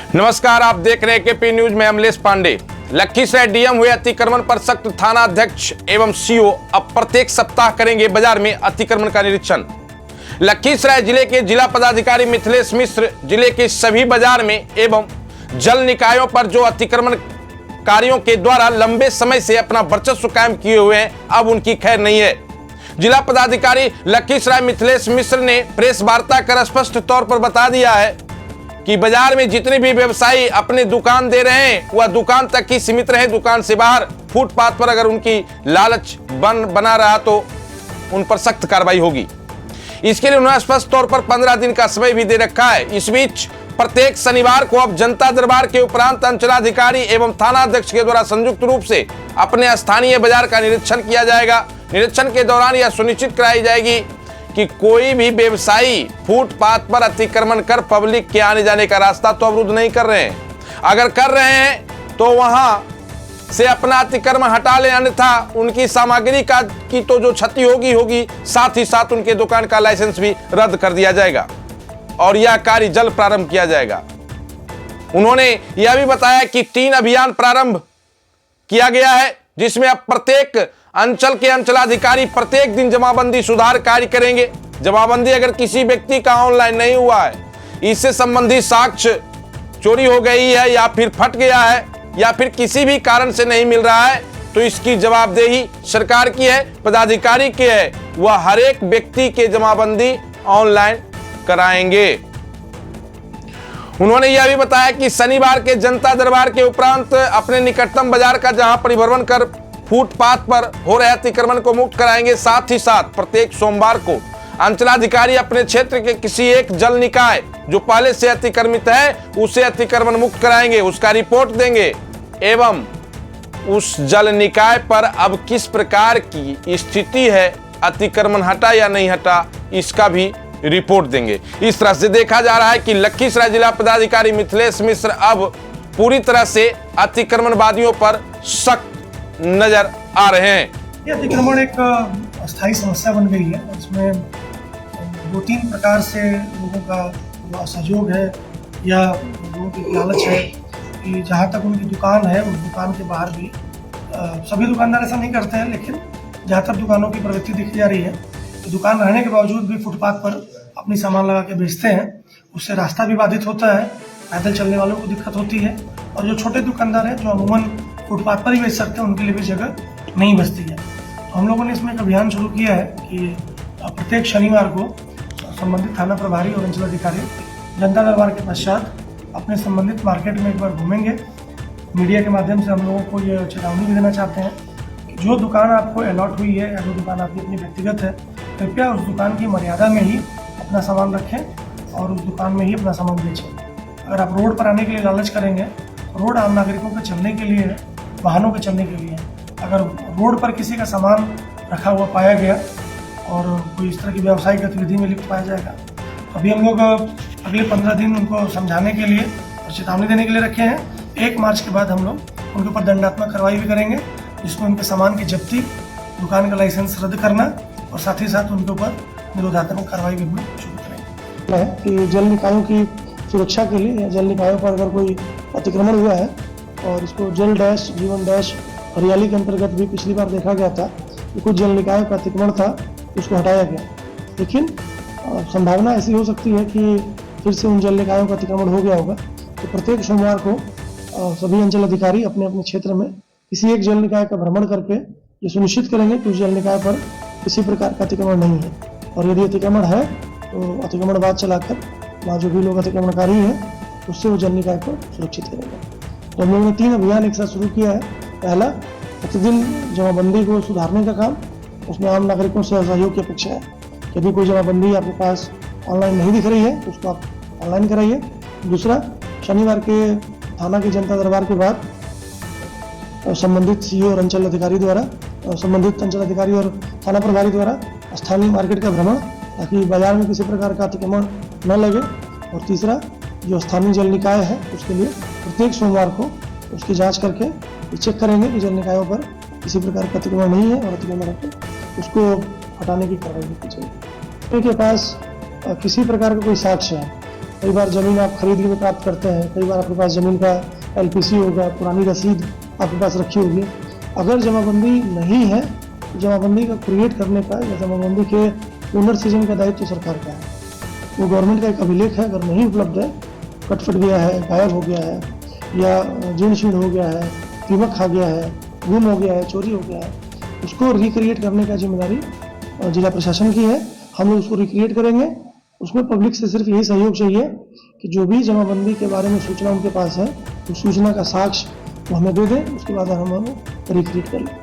नमस्कार, आप देख रहे हैं केपी न्यूज में अमलेश पांडे। लखीसराय डीएम हुए अतिक्रमण पर सख्त, थाना अध्यक्ष एवं सीओ अब प्रत्येक सप्ताह करेंगे बाजार में अतिक्रमण का निरीक्षण। लखीसराय जिले के जिला पदाधिकारी मिथिलेश मिश्र जिले के सभी बाजार में एवं जल निकायों पर जो अतिक्रमणकारियों के द्वारा लंबे समय से अपना वर्चस्व कायम किए हुए हैं, अब उनकी खैर नहीं है। जिला पदाधिकारी लखीसराय मिथिलेश मिश्र ने प्रेस वार्ता कर स्पष्ट तौर पर बता दिया है कि बाजार में जितने भी व्यवसायी अपने दुकान दे रहे हैं वह दुकान तक ही सीमित रहे। दुकान से बाहर फुटपाथ पर अगर उनकी लालच बना रहा तो उन पर सख्त कार्रवाई होगी। इसके लिए उन्होंने स्पष्ट तौर पर 15 दिन का समय भी दे रखा है। इस बीच प्रत्येक शनिवार को अब जनता दरबार के उपरांत अंचलाधिकारी एवं थाना अध्यक्ष के द्वारा संयुक्त रूप से अपने स्थानीय बाजार का निरीक्षण किया जाएगा। निरीक्षण के दौरान यह सुनिश्चित कराई जाएगी कि कोई भी व्यवसायी फुटपाथ पर अतिक्रमण कर पब्लिक के आने जाने का रास्ता तो अवरुद्ध नहीं कर रहे हैं। अगर कर रहे हैं तो वहां से अपना अतिक्रमण हटा लें, अन्यथा उनकी सामग्री की तो जो क्षति होगी, साथ ही साथ उनके दुकान का लाइसेंस भी रद्द कर दिया जाएगा और यह कार्य जल्द प्रारंभ किया जाएगा। उन्होंने यह भी बताया कि 3 अभियान प्रारंभ किया गया है, जिसमें अब प्रत्येक अंचल के अंचलाधिकारी प्रत्येक दिन जमाबंदी सुधार कार्य करेंगे। जमाबंदी अगर किसी व्यक्ति का ऑनलाइन नहीं हुआ है, इससे संबंधित साक्ष्य चोरी हो गई है या फिर फट गया है या फिर किसी भी कारण से नहीं मिल रहा है, तो इसकी जवाबदेही सरकार की है, पदाधिकारी की है। वह हर एक व्यक्ति के जमाबंदी ऑनलाइन कराएंगे। उन्होंने यह भी बताया कि शनिवार के जनता दरबार के उपरांत अपने निकटतम बाजार का जहां परिभ्रमण कर फुटपाथ पर हो रहे अतिक्रमण को मुक्त कराएंगे। साथ ही साथ प्रत्येक सोमवार को अंचलाधिकारी अपने क्षेत्र के किसी एक जल निकाय जो पहले से अतिक्रमित है उसे अतिक्रमण मुक्त कराएंगे, उसका रिपोर्ट देंगे एवं उस जल निकाय पर अब किस प्रकार की स्थिति है, अतिक्रमण हटा या नहीं हटा, इसका भी रिपोर्ट देंगे। इस तरह से देखा जा रहा है कि लखीसराय जिला पदाधिकारी मिथिलेश मिश्र अब पूरी तरह से अतिक्रमणवादियों पर सख्त नजर आ रहे हैं। ये अतिक्रमण एक अस्थायी समस्या बन गई है। इसमें 2-3 प्रकार से लोगों का सहयोग है या लोगों की लालच है कि जहाँ तक उनकी दुकान है उस दुकान के बाहर भी सभी दुकानदार ऐसा नहीं करते हैं, लेकिन जहाँ तक दुकानों की प्रवृत्ति दिखी जा रही है तो दुकान रहने के बावजूद भी फुटपाथ पर अपनी सामान लगा के बेचते हैं। उससे रास्ता भी बाधित होता है, पैदल चलने वालों को दिक्कत होती है और जो छोटे दुकानदार हैं जो अमूमन फुटपाथ पर ही बेच सकते हैं उनके लिए भी जगह नहीं बचती है। तो हम लोगों ने इसमें एक अभियान शुरू किया है कि प्रत्येक शनिवार को संबंधित थाना प्रभारी और अंचलाधिकारी जनता दरबार के पश्चात अपने संबंधित मार्केट में एक बार घूमेंगे। मीडिया के माध्यम से हम लोगों को ये चेतावनी भी देना चाहते हैं कि जो दुकान आपको अलॉट हुई है या जो दुकान आपकी अपनी व्यक्तिगत है, कृपया उस दुकान की मर्यादा में ही अपना सामान रखें और उस दुकान में ही अपना सामान बेचें। अगर आप रोड पर आने के लिए लालच करेंगे, रोड आम नागरिकों के चलने के लिए है, वाहनों के चलने के लिए। अगर रोड पर किसी का सामान रखा हुआ पाया गया और कोई इस तरह की व्यावसायिक गतिविधि में लिप्त पाया जाएगा, अभी हम लोग अगले 15 दिन उनको समझाने के लिए और चेतावनी देने के लिए रखे हैं। 1 मार्च के बाद हम लोग उनके ऊपर दंडात्मक कार्रवाई भी करेंगे, जिसमें उनके सामान की जब्ती, दुकान का लाइसेंस रद्द करना और साथ ही साथ उनके ऊपर निरोधात्मक कार्रवाई भी शुरू करेंगे। कि जल निकायों की सुरक्षा के लिए या जल निकायों पर अगर कोई अतिक्रमण हुआ है और इसको जल डैश जीवन डैश हरियाली के अंतर्गत भी पिछली बार देखा गया था कि कुछ जल निकायों का अतिक्रमण था, उसको हटाया गया। लेकिन संभावना ऐसी हो सकती है कि फिर से उन जल निकायों का अतिक्रमण हो गया होगा। तो प्रत्येक सोमवार को सभी अंचल अधिकारी अपने अपने क्षेत्र में किसी एक जल निकाय का भ्रमण करके ये सुनिश्चित करेंगे कि उस जल निकाय पर किसी प्रकार का अतिक्रमण नहीं है और यदि अतिक्रमण है तो अतिक्रमणवाद चलाकर वहाँ जो भी लोग अतिक्रमणकारी हैं उससे वो जल निकाय को सुरक्षित करेंगे। तो हम लोगों ने 3 अभियान एक साथ शुरू किया है। पहला, प्रतिदिन जमाबंदी को सुधारने का काम, उसमें आम नागरिकों से सहयोग की अपेक्षा है। यदि कोई जमाबंदी आपके पास ऑनलाइन नहीं दिख रही है तो उसको आप ऑनलाइन कराइए। दूसरा, शनिवार के थाना की जनता दरबार के बाद संबंधित सीओ और अंचल अधिकारी द्वारा संबंधित अंचल अधिकारी और थाना प्रभारी द्वारा स्थानीय मार्केट का भ्रमण, ताकि बाजार में किसी प्रकार का अतिक्रमण न लगे। और तीसरा, जो स्थानीय जल निकाय है उसके लिए प्रत्येक सोमवार को उसकी जांच करके चेक करेंगे कि जल निकायों पर किसी प्रकार का अतिक्रमण नहीं है और अतिक्रमण है तो उसको हटाने की कार्रवाई की जाएगी। उनके पास किसी प्रकार का कोई साक्ष्य है कई बार ज़मीन आप खरीद के प्राप्त करते हैं, कई बार आपके पास ज़मीन का LPC होगा, पुरानी रसीद आपके पास रखी होगी। अगर जमाबंदी नहीं है, जमाबंदी का क्रिएट करने का या जमाबंदी के पुनर्सृजन का दायित्व सरकार का है। वो गवर्नमेंट का एक अभिलेख है, अगर नहीं उपलब्ध है, कट गया है, गायब हो गया है या जीर्ण शीर्ण हो गया है, दीमक खा गया है, गुम हो गया है, चोरी हो गया है, उसको रिक्रिएट करने का जिम्मेदारी जिला प्रशासन की है। हम लोग उसको रिक्रिएट करेंगे। उसमें पब्लिक से सिर्फ यही सहयोग चाहिए कि जो भी जमाबंदी के बारे में सूचना उनके पास है, उस सूचना का साक्ष्य वो हमें दे दें, उसके बाद हम रिक्रिएट कर लें।